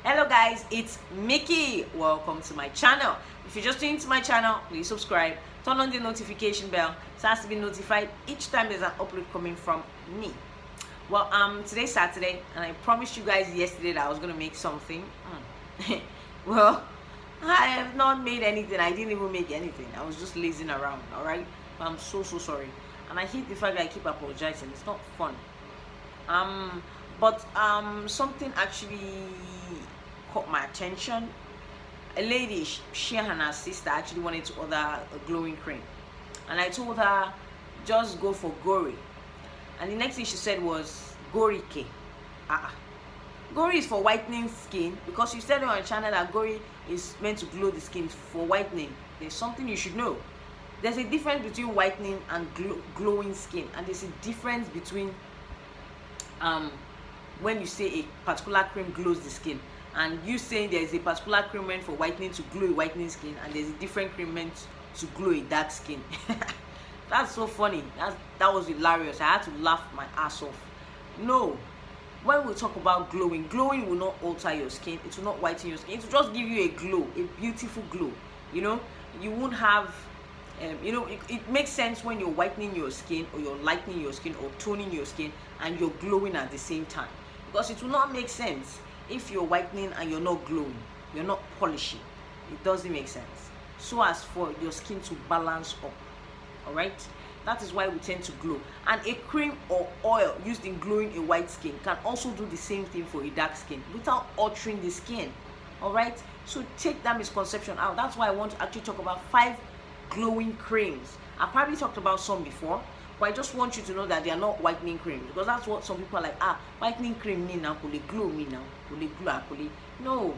Hello guys, it's Mickey. Welcome to my channel. If you're just tuning to my channel, please subscribe, turn on the notification bell so as to be notified each time there's an upload coming from me. Well, today's Saturday, and I promised you guys yesterday that I was gonna make something. Well, I have not made anything. I didn't even make anything. I was just lazing around. All right, I'm so sorry, and I hate the fact that I keep apologizing. It's not fun. But something actually caught my attention. A lady, she and her sister actually wanted to order a glowing cream, and I told her just go for Gori. And the next thing she said was Gorike. Gori is for whitening skin, because you said on your channel that Gori is meant to glow the skin for whitening. There's something you should know. There's a difference between whitening and glowing skin, and there's a difference between when you say a particular cream glows the skin, and you saying there is a particular cream meant for whitening to glow a whitening skin, and there's a different cream meant to glow a dark skin. That's so funny. That was hilarious. I had to laugh my ass off. No, when we talk about glowing will not alter your skin. It will not whiten your skin. It will just give you a glow, a beautiful glow. You know, you won't have it makes sense when you're whitening your skin, or you're lightening your skin, or toning your skin, and you're glowing at the same time. Because it will not make sense if you're whitening and you're not glowing, you're not polishing. It doesn't make sense. So as for your skin to balance up, all right, that is why we tend to glow. And a cream or oil used in glowing a white skin can also do the same thing for a dark skin without altering the skin. All right, so take that misconception out. That's why I want to actually talk about 5 glowing creams. I probably talked about some before, but I just want you to know that they are not whitening creams, because that's what some people are like. Whitening cream me now, could glow me now, could glow, no.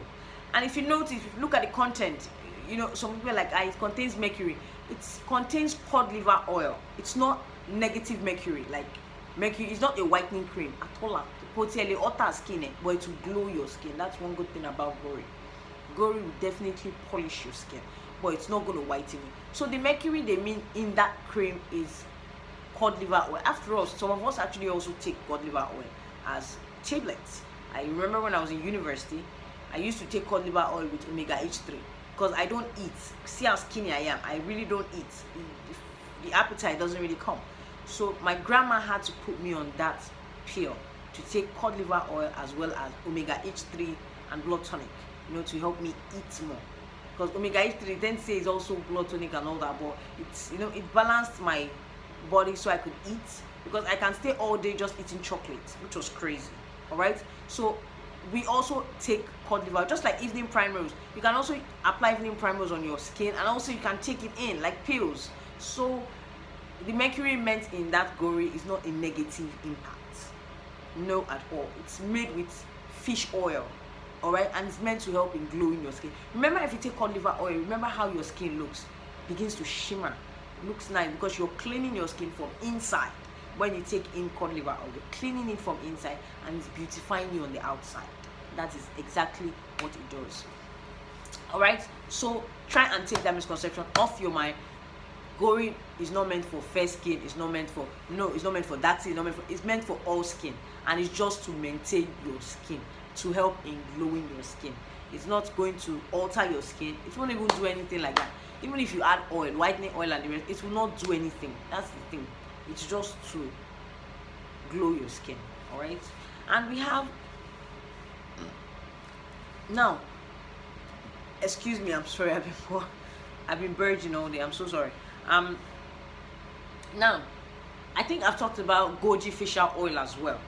And if you notice, if you look at the content, you know, some people are like, it contains mercury. It contains cod liver oil. It's not negative mercury. Like, mercury is not a whitening cream at all. Potentially alter skin, but it will glow your skin. That's one good thing about Gori. Gori will definitely polish your skin, but it's not going to whiten it. So the mercury they mean in that cream is cod liver oil. After all, some of us actually also take cod liver oil as tablets. I remember when I was in university, I used to take cod liver oil with omega H3, because I don't eat. See how skinny I am. I really don't eat. The appetite doesn't really come. So my grandma had to put me on that pill to take cod liver oil as well as omega H3 and blood tonic, you know, to help me eat more. Because omega H3 then says also blood tonic and all that, but it's, you know, it balanced my body so I could eat, because I can stay all day just eating chocolate, which was crazy. All right, so we also take cod liver, just like evening primrose. You can also apply evening primrose on your skin, and also you can take it in like pills. So the mercury meant in that Gori is not a negative impact, no at all. It's made with fish oil, all right, and it's meant to help in glowing your skin. Remember, if you take cod liver oil, remember how your skin looks, begins to shimmer. It looks nice, because you're cleaning your skin from inside. When you take in cod liver oil, you're cleaning it from inside, and it's beautifying you on the outside. That is exactly what it does. All right, so try and take that misconception off your mind. Gori is not meant for fair skin. It's not meant for it's not meant for dark skin. It's meant for all skin, and it's just to maintain your skin, to help in glowing your skin. It's not going to alter your skin. It won't even do anything like that. Even if you add oil, whitening oil and the rest, it will not do anything. That's the thing. It's just to glow your skin. All right, and we have now, excuse me, I'm sorry, I've been virgin all day. I'm so sorry. Now, I think I've talked about goji facial oil as well.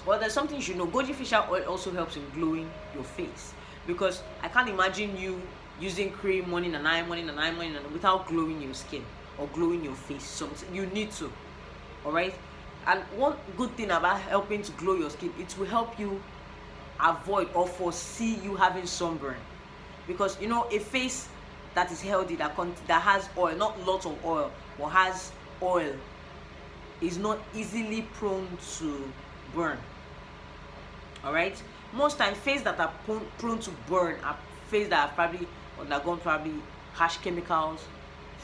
Well, there's something you should know. Goji facial oil also helps in glowing your face, because I can't imagine you using cream morning and night, without glowing your skin or glowing your face. So you need to, all right. And one good thing about helping to glow your skin, it will help you avoid or foresee you having sunburn, because you know, a face that is healthy, that has oil, not lots of oil, but has oil, is not easily prone to burn. All right, most times face that are prone to burn are face that have probably undergone harsh chemicals,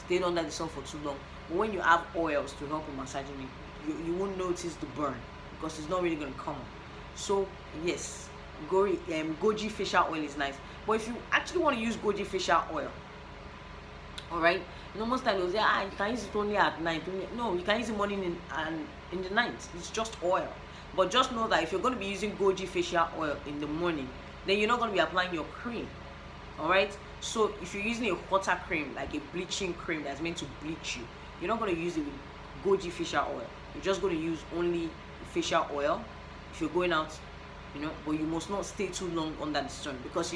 stayed under the sun for too long. But when you have oils to help in massaging it, you won't notice the burn, because it's not really going to come up. So yes, Goji facial oil is nice. But if you actually want to use Goji facial oil, all right, most times they'll say, you can use it only at night. No, you can use it morning and in the night. It's just oil. But just know that if you're going to be using Goji facial oil in the morning, then you're not going to be applying your cream. All right, so if you're using a hotter cream, like a bleaching cream that's meant to bleach you, you're not going to use it with Goji facial oil. You're just going to use only facial oil if you're going out, but you must not stay too long under the sun, because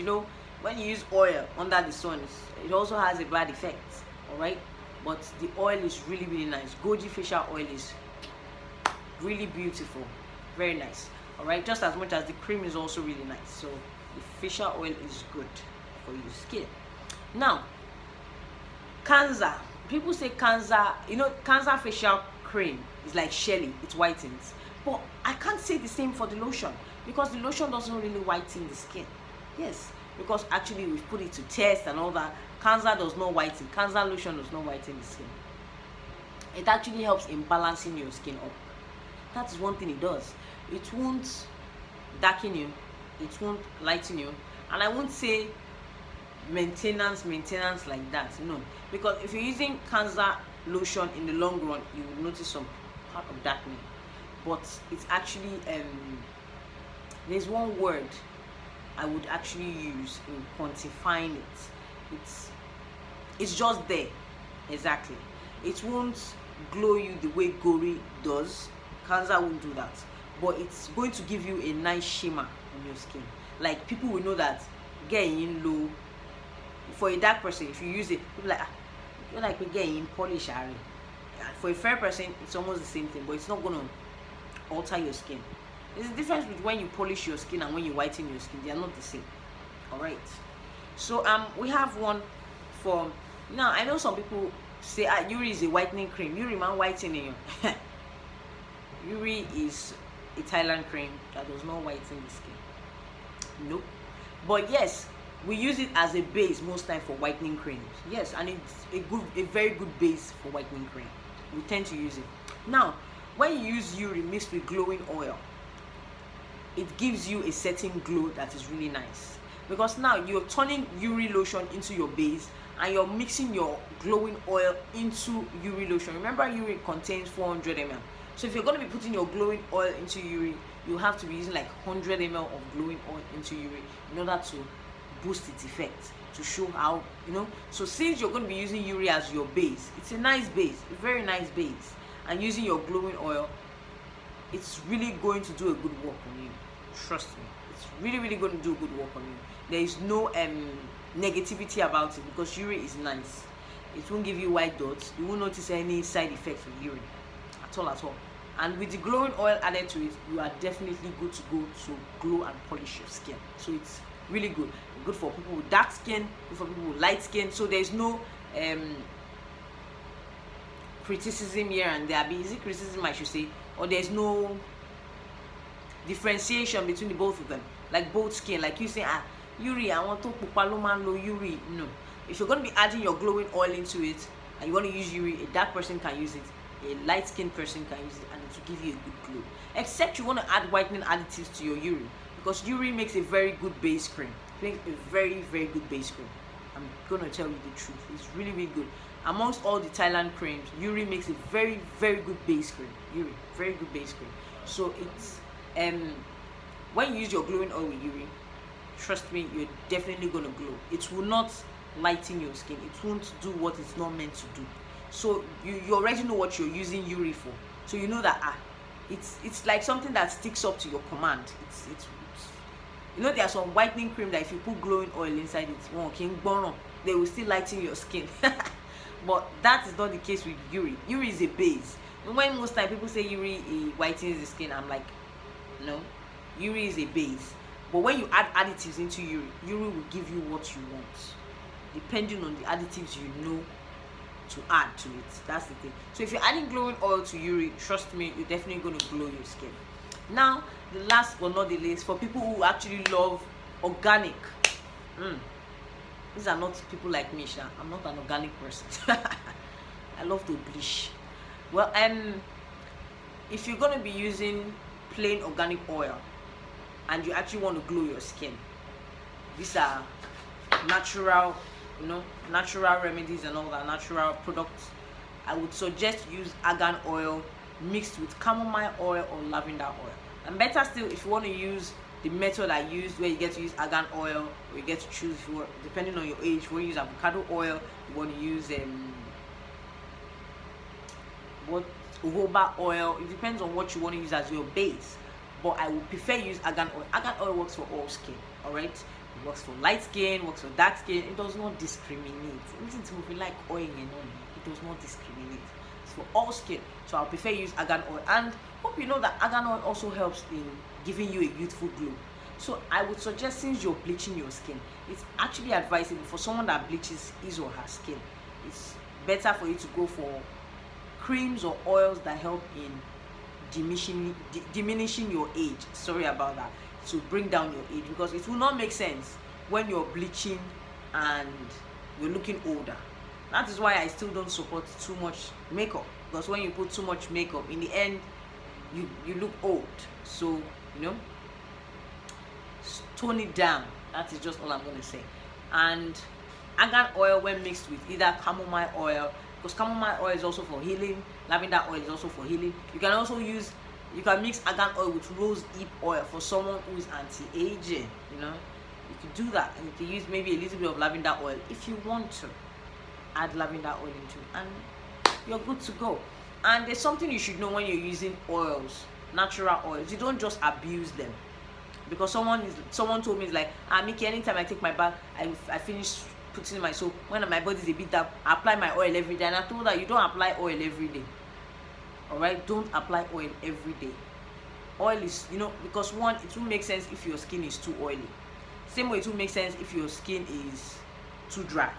when you use oil under the sun, it also has a bad effect. All right, but the oil is really, really nice. Goji facial oil is really beautiful, very nice. All right, just as much as the cream is also really nice. So the facial oil is good for your skin. Now, cleanser. People say cleanser, cleanser facial cream is like Shelly, it whitens. But I can't say the same for the lotion, because the lotion doesn't really whiten the skin. Yes, because actually we've put it to test and all that. Cleanser does not whiten. Cleanser lotion does not whiten the skin. It actually helps in balancing your skin up. That is one thing it does. It won't darken you, it won't lighten you, and I won't say maintenance like that, because if you're using cleanser lotion in the long run, you will notice some part of darkening. But it's actually there's one word I would actually use in quantifying it. It's just there. Exactly. It won't glow you the way Gori does. Cleanser won't do that, but it's going to give you a nice shimmer on your skin. Like, people will know that getting low. For a dark person, if you use it, people like, you're like we getting polish. For a fair person, it's almost the same thing, but it's not gonna alter your skin. There's a difference between when you polish your skin and when you whiten your skin. They are not the same. All right. So we have one for now. I know some people say Yuri is a whitening cream. Yuri man whitening. Yuri is a Thailand cream that does not whiten the skin. Nope. But yes, we use it as a base most time for whitening creams. Yes, and it's a very good base for whitening cream. We tend to use it. Now, when you use Yuri mixed with glowing oil, it gives you a certain glow that is really nice. Because now you're turning Yuri lotion into your base, and you're mixing your glowing oil into Yuri lotion. Remember, Yuri contains 400 ml. So if you're going to be putting your glowing oil into Yuri, you have to be using like 100 ml of glowing oil into Yuri in order to boost its effect, to show how, so since you're going to be using Yuri as your base, it's a nice base, a very nice base, and using your glowing oil, it's really going to do a good work on you. Trust me, it's really, really going to do a good work on you. There is no negativity about it, because Yuri is nice. It won't give you white dots. You won't notice any side effects with Yuri at all. And with the glowing oil added to it, you are definitely good to go to glow and polish your skin. So it's really good for people with dark skin, good for people with light skin. So there's no criticism here and there. Is it criticism, I should say? Or there's no differentiation between the both of them, like both skin. Like you say, Yuri, I want to pupaloman low Yuri. No, if you're going to be adding your glowing oil into it and you want to use Yuri, a dark person can use it, a light skinned person can use it, and it will give you a good glow. Except you want to add whitening additives to your Yuri, because Yuri makes a very good base cream. It makes a very, very good base cream. I'm gonna tell you the truth. It's really, really good. Amongst all the Thailand creams, Yuri makes a very, very good base cream. Yuri, very good base cream. So it's when you use your glowing oil with Yuri, trust me, you're definitely gonna glow. It will not lighten your skin. It won't do what it's not meant to do. So you already know what you're using Yuri for. So you know that it's like something that sticks up to your command. It's there are some whitening cream that if you put glowing oil inside it, they will still lighten your skin. But that is not the case with Yuri. Yuri is a base. When most time people say Yuri whitens the skin, I'm like, no, Yuri is a base. But when you add additives into Yuri, Yuri will give you what you want, depending on the additives you know to add to it. That's the thing. So if you're adding glowing oil to Yuri, trust me, you're definitely going to glow your skin. Now, the last but not the least, for people who actually love organic. These are not people like me, Sha. I'm not an organic person. I love to bleach. Well, if you're going to be using plain organic oil, and you actually want to glow your skin, these are natural, natural remedies and all that, natural products. I would suggest use argan oil mixed with chamomile oil or lavender oil. And better still, if you want to use the method I used, where you get to use argan oil, or you get to choose, if you want, depending on your age, if you want to use avocado oil, you want to use jojoba oil. It depends on what you want to use as your base, but I would prefer use argan oil. Argan oil works for all skin, all right? It works for light skin, works for dark skin. It does not discriminate. Listen to me, if you like oil and all, it does not discriminate. It's for all skin. So I prefer use argan oil. And hope you know that argan oil also helps in giving you a youthful glow. So I would suggest, since you're bleaching your skin, it's actually advisable for someone that bleaches his or her skin, it's better for you to go for creams or oils that help in diminishing your age. Sorry about that. To bring down your age, because it will not make sense when you're bleaching and you're looking older. That is why I still don't support too much makeup, because when you put too much makeup, in the end you look old. So tone it down. That is just all I'm going to say. And argan oil, when mixed with either chamomile oil, because chamomile oil is also for healing, lavender oil is also for healing. You can mix argan oil with rose hip oil for someone who is anti-aging. You could do that, and you can use maybe a little bit of lavender oil if you want to add lavender oil into it, and you're good to go. And there's something you should know when you're using oils, natural oils. You don't just abuse them, because someone told me, it's like, Mickey, anytime I take my bath, I finish putting in my soap. When my body's a bit damp, I apply my oil every day. And I told her, you don't apply oil every day. All right, don't apply oil every day. Oil is, because one, it will make sense if your skin is too oily. Same way, it will make sense if your skin is too dry.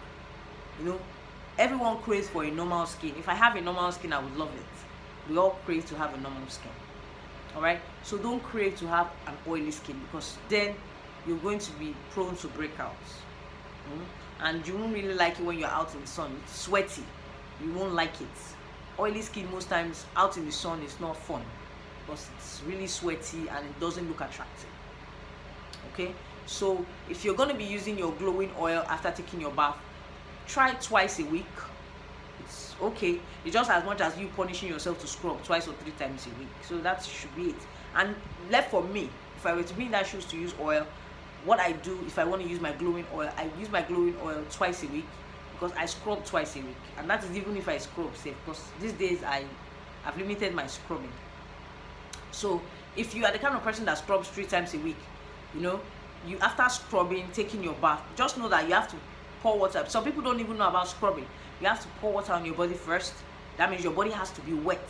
Everyone craves for a normal skin. If I have a normal skin, I would love it. We all crave to have a normal skin. All right, so don't crave to have an oily skin, because then you're going to be prone to breakouts. And you won't really like it when you're out in the sun. It's sweaty. You won't like it. Oily skin, most times out in the sun, is not fun, because it's really sweaty and it doesn't look attractive. Okay, so if you're going to be using your glowing oil after taking your bath, try twice a week. It's okay. It's just as much as you punishing yourself to scrub twice or 3 times a week. So that should be it. And left for me, if I were to be in that shoes to use oil, what I do, if I want to use my glowing oil, I use my glowing oil twice a week, because I scrub twice a week. And that is even if I scrub safe, because these days I've limited my scrubbing. So if you are the kind of person that scrubs 3 times a week, you after scrubbing, taking your bath, just know that you have to pour water. Some people don't even know about scrubbing. You have to pour water on your body first. That means your body has to be wet.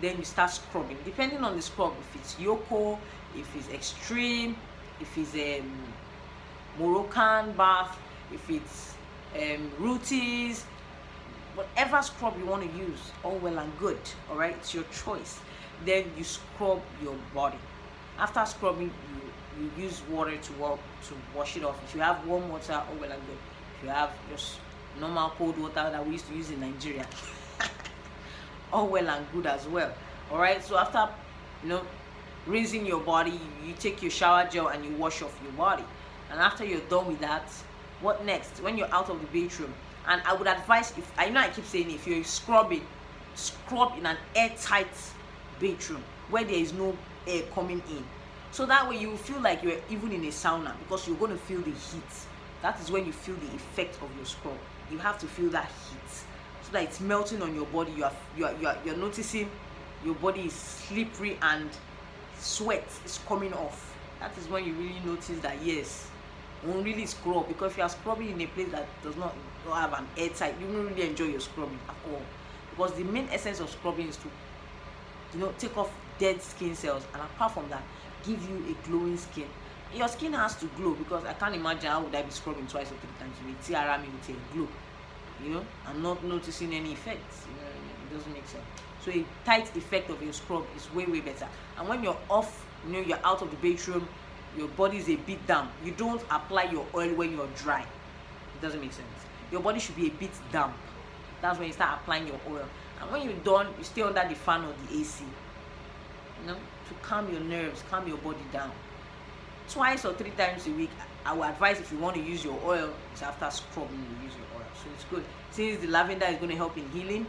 Then you start scrubbing. Depending on the scrub, if it's Yoko, if it's extreme, if it's Moroccan bath, if it's Rooties, whatever scrub you want to use, all well and good. All right, it's your choice. Then you scrub your body. After scrubbing, you use water to wash it off. If you have warm water, all well and good. If you have just normal cold water that we used to use in Nigeria, all well and good as well. All right, so after rinsing your body, you take your shower gel and you wash off your body. And after you're done with that, what next? When you're out of the bathroom, and I would advise, I keep saying, if you're scrubbing, scrub in an airtight bathroom where there is no air coming in, so that way you feel like you're even in a sauna, because you're going to feel the heat. That is when you feel the effect of your scrub. You have to feel that heat, so that it's melting on your body. You're noticing your body is slippery and sweat is coming off. That is when you really notice that, yes, you won't really scrub, because if you are scrubbing in a place that does not have an airtight, you won't really enjoy your scrubbing at all. Because the main essence of scrubbing is to take off dead skin cells, and apart from that, give you a glowing skin. Your skin has to glow, because I can't imagine how would I be scrubbing twice or 3 times a week, with a glow, I'm not noticing any effects. It doesn't make sense. So a tight effect of your scrub is way better. And when you're off, you're out of the bathroom, your body is a bit damp, you don't apply your oil when you're dry. It doesn't make sense. Your body should be a bit damp. That's when you start applying your oil. And when you're done, you stay under the fan or the AC, to calm your nerves, calm your body down. twice or 3 times a week. I would advise, if you want to use your oil, it's after scrubbing you use your oil. So it's good. Since the lavender is going to help in healing,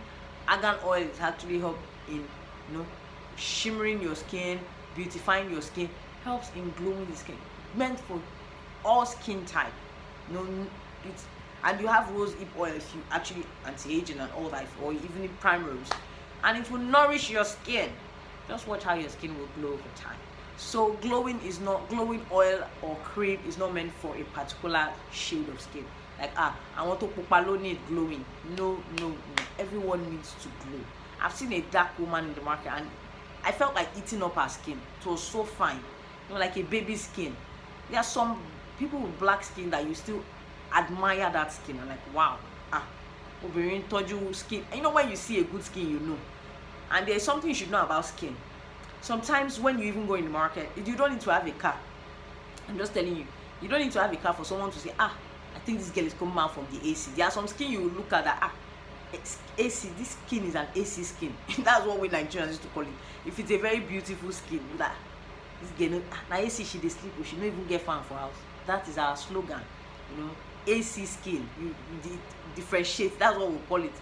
argan oil is actually help in, shimmering your skin, beautifying your skin, helps in glowing the skin. Meant for all skin type. It's, and you have rose hip oil if you actually anti-aging and all that, or even primrose, and it will nourish your skin. Just watch how your skin will glow over time. So glowing oil or cream is not meant for a particular shade of skin. Like, I want to popalo need glowing. No. Everyone needs to glow. I've seen a dark woman in the market and I felt like eating up her skin. It was so fine. Like a baby skin. There are some people with black skin that you still admire that skin. I'm like, wow. Obirin toju skin. And when you see a good skin, you know. And there's something you should know about skin. Sometimes when you even go in the market, you don't need to have a car. I'm just telling you, you don't need to have a car for someone to say, I think this girl is coming out from the AC. There are some skin you look at that, AC, this skin is an AC skin. That's what we Nigerians used to call it. If it's a very beautiful skin, that this girl, now AC she dey sleep, she don't even get fan for house. That is our slogan, AC skin. You differentiate. That's what we call it.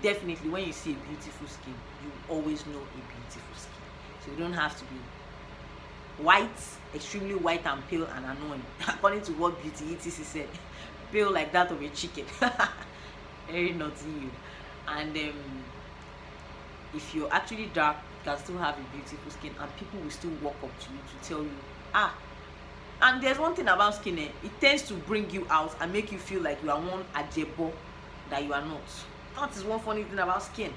Definitely, when you see a beautiful skin, you always know a beautiful skin. So you don't have to be white, extremely white and pale and annoying. According to what Beauty ETC said, pale like that of a chicken. Very naughty you. And if you're actually dark, you can still have a beautiful skin, and people will still walk up to you to tell you, And there's one thing about skin, it tends to bring you out and make you feel like you are one ajebo that you are not. That is one funny thing about skin.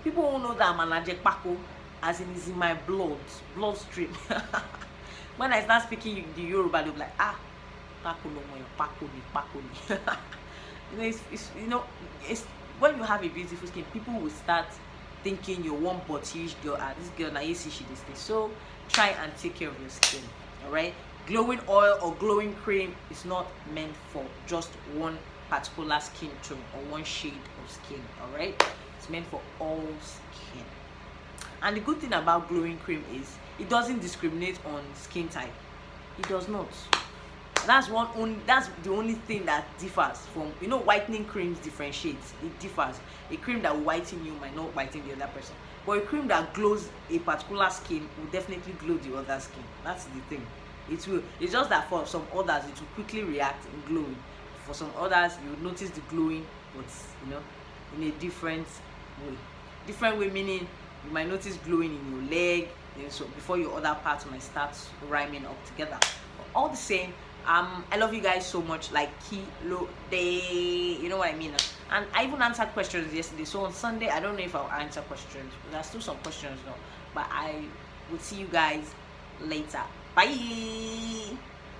People won't know that I'm an ajepako, as in it's in my bloodstream. When I start speaking the Yoruba, they'll be like, pako no more, pako ni. It's when you have a beautiful skin, people will start thinking you're one buttish girl. This girl na see she this thing. So try and take care of your skin. Alright? Glowing oil or glowing cream is not meant for just one particular skin tone or one shade of skin. Alright? It's meant for all skin. And the good thing about glowing cream is it doesn't discriminate on skin type. It does not. That's the only thing that differs from, whitening creams differentiates. It differs. A cream that will whiten you might not whiten the other person. But a cream that glows a particular skin will definitely glow the other skin. That's the thing. It will. It's just that for some others it will quickly react in glowing. For some others you will notice the glowing, but in a different way. Different way meaning you might notice glowing in your leg, so before your other parts might start rhyming up together. But all the same, I love you guys so much. Like kilo day, you know what I mean. And I even answered questions yesterday. So on Sunday, I don't know if I'll answer questions. There's still some questions though. But I will see you guys later. Bye.